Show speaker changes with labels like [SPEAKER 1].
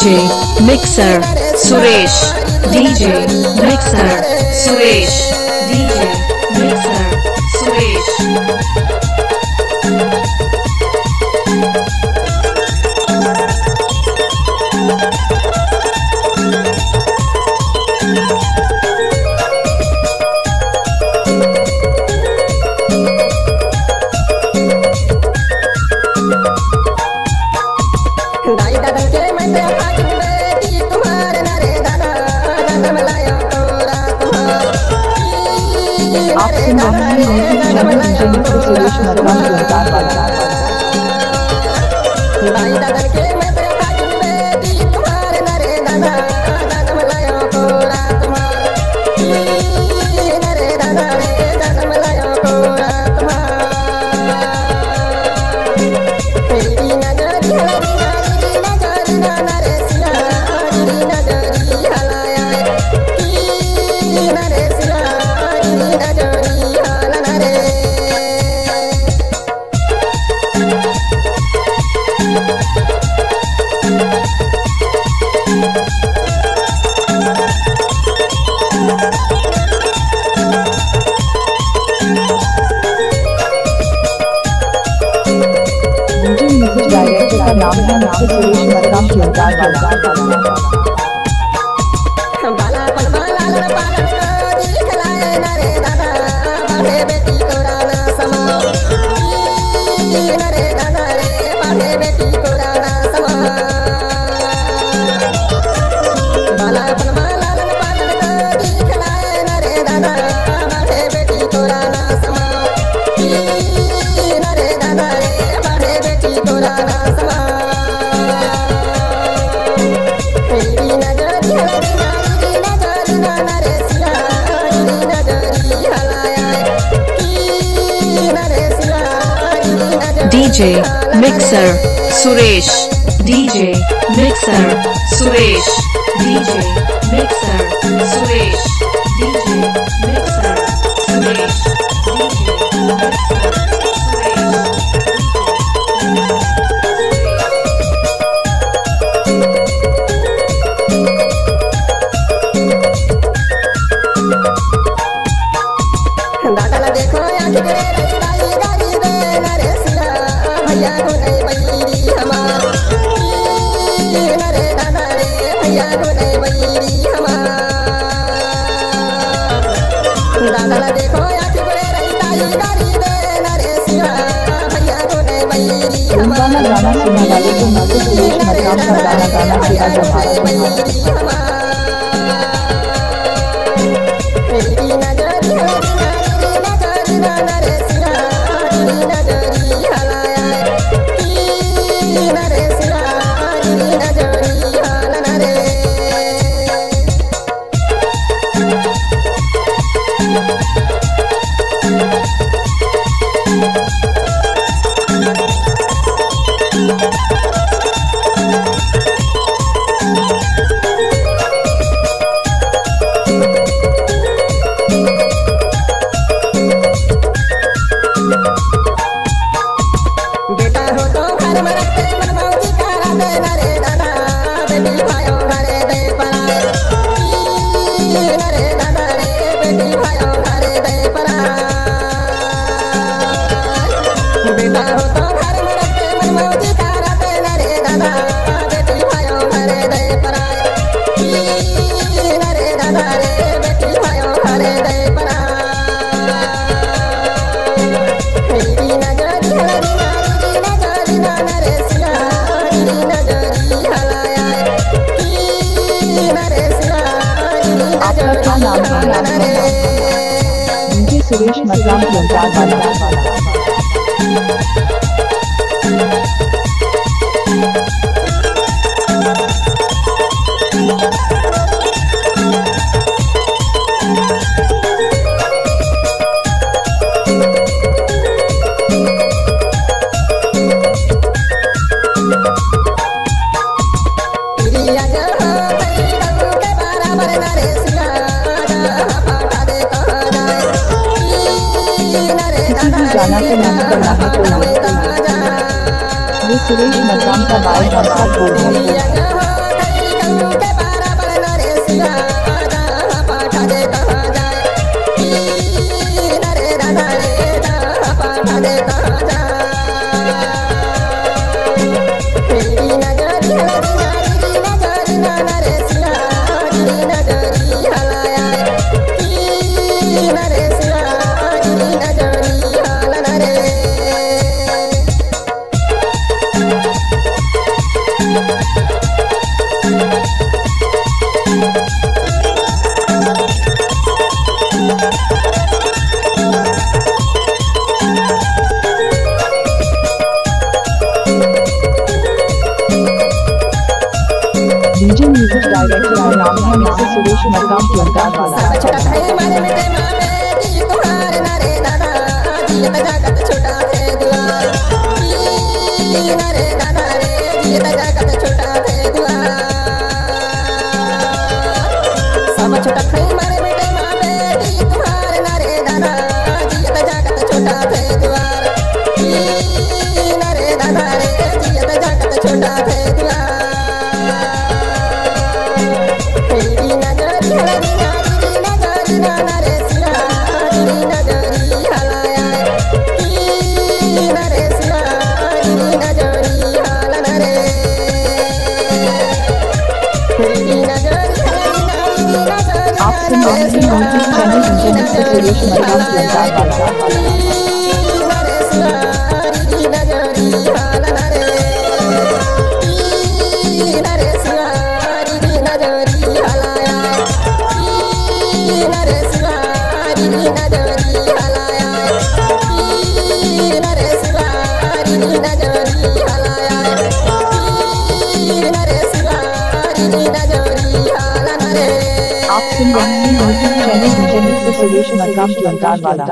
[SPEAKER 1] Mixer Suresh DJ Mixer Suresh DJ Mixer Suresh
[SPEAKER 2] आप सुन रहे हैं सुरेश मरकाम डायरेक्टर का नाम है Suresh Markam
[SPEAKER 1] DJ Mixer Suresh DJ Mixer Suresh DJ Mixer Suresh DJ Mixer Suresh DJ गाना गाना सुनने वाले को नाते सुरेश मरकाम का गाना गाना किया जाता सुरेश मरकाम गाना के नाम करना है ये सुरेश मरकाम का बाल बोल है।
[SPEAKER 3] के बराबर नरे सिया जहाँ पाठा दे तहाँ जाए नरे दादा रे जहाँ पाठा दे तहाँ जाए तेरी नजरी हलरी नारी नजरी ना नरे सिया नजरी हलाया नरे सिया नजरी हाला नरे
[SPEAKER 2] DJ Music Director का नाम है मिस्टर सुरेश मक्का पुलकार वाला।
[SPEAKER 3] छोटा भाई मारे मिटे मामे जी तुम्हारे नारे दादा जी जगत छोटा है दुआ नारे दादा रे जी जगत छोटा है दुआ सब छोटा भाई मारे मिटे मामे जी तुम्हारे नारे दादा जी जगत छोटा है दुआ नारे दादा रे जी जगत छोटा है दुआ तेरी नजरी हलरी नारी नजरी ना नरे सिया नजरी हलाया नरे सिया नजरी हाला नरे तेरी नजरी हलरी नारी नजरी
[SPEAKER 2] आप सुन रहे हैं YouTube channel DJ mister Suresh मक्का पुलकार वाला।
[SPEAKER 3] नरे सिया नजरी हाला नरे नरे सिया नजरी हलाया नरे सिया नजरी हलाया नरे सिया नजरी हलाया नरे सिया नजरी हाला नरे
[SPEAKER 2] आप सुन रहे हैं YouTube channel DJ mister Suresh मक्का पुलकार वाला।